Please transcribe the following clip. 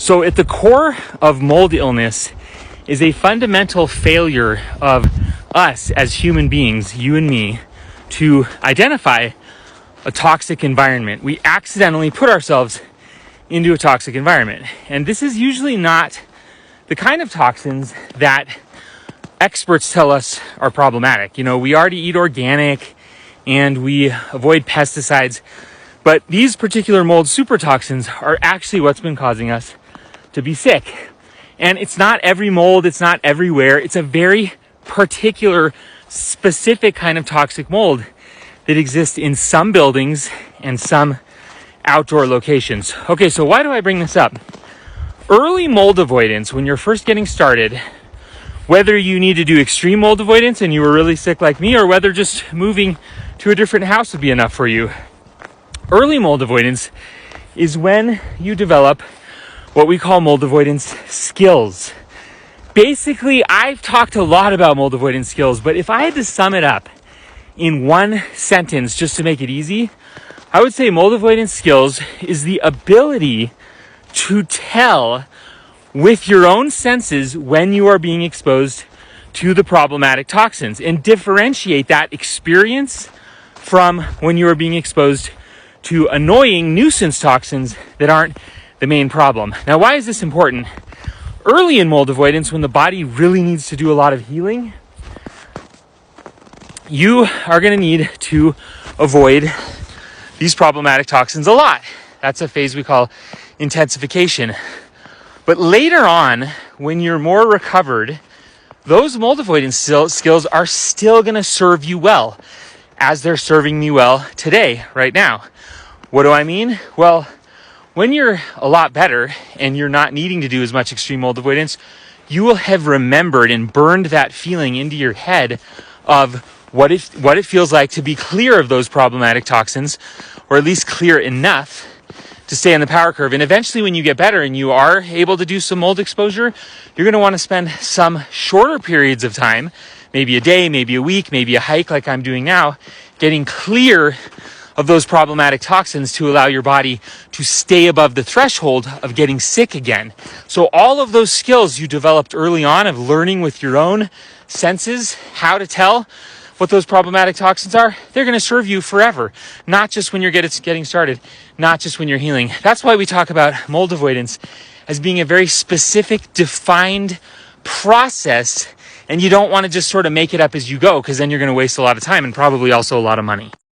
So at the core of mold illness is a fundamental failure of us as human beings, you and me, to identify a toxic environment. We accidentally put ourselves into a toxic environment. And this is usually not the kind of toxins that experts tell us are problematic. You know, we already eat organic and we avoid pesticides, but these particular mold supertoxins are actually what's been causing us to be sick. And it's not every mold, it's not everywhere. It's a very particular, specific kind of toxic mold that exists in some buildings and some outdoor locations. Okay, so why do I bring this up? Early mold avoidance, when you're first getting started, whether you need to do extreme mold avoidance and you were really sick like me, or whether just moving to a different house would be enough for you. Early mold avoidance is when you develop what we call mold avoidance skills. Basically, I've talked a lot about mold avoidance skills, but if I had to sum it up in one sentence just to make it easy, I would say mold avoidance skills is the ability to tell with your own senses when you are being exposed to the problematic toxins and differentiate that experience from when you are being exposed to annoying nuisance toxins that aren't the main problem. Now, why is this important? Early in mold avoidance, when the body really needs to do a lot of healing, you are going to need to avoid these problematic toxins a lot. That's a phase we call intensification. But later on, when you're more recovered, those mold avoidance skills are still going to serve you well, as they're serving me well today, right now. What do I mean? Well, when you're a lot better and you're not needing to do as much extreme mold avoidance, you will have remembered and burned that feeling into your head of what it feels like to be clear of those problematic toxins, or at least clear enough to stay on the power curve. And eventually, when you get better and you are able to do some mold exposure, you're going to want to spend some shorter periods of time, maybe a day, maybe a week, maybe a hike like I'm doing now, getting clear of those problematic toxins to allow your body to stay above the threshold of getting sick again. So all of those skills you developed early on of learning with your own senses how to tell what those problematic toxins are, they're going to serve you forever, not just when you're getting started, not just when you're healing. That's why we talk about mold avoidance as being a very specific, defined process, and you don't want to just sort of make it up as you go, because then you're going to waste a lot of time and probably also a lot of money.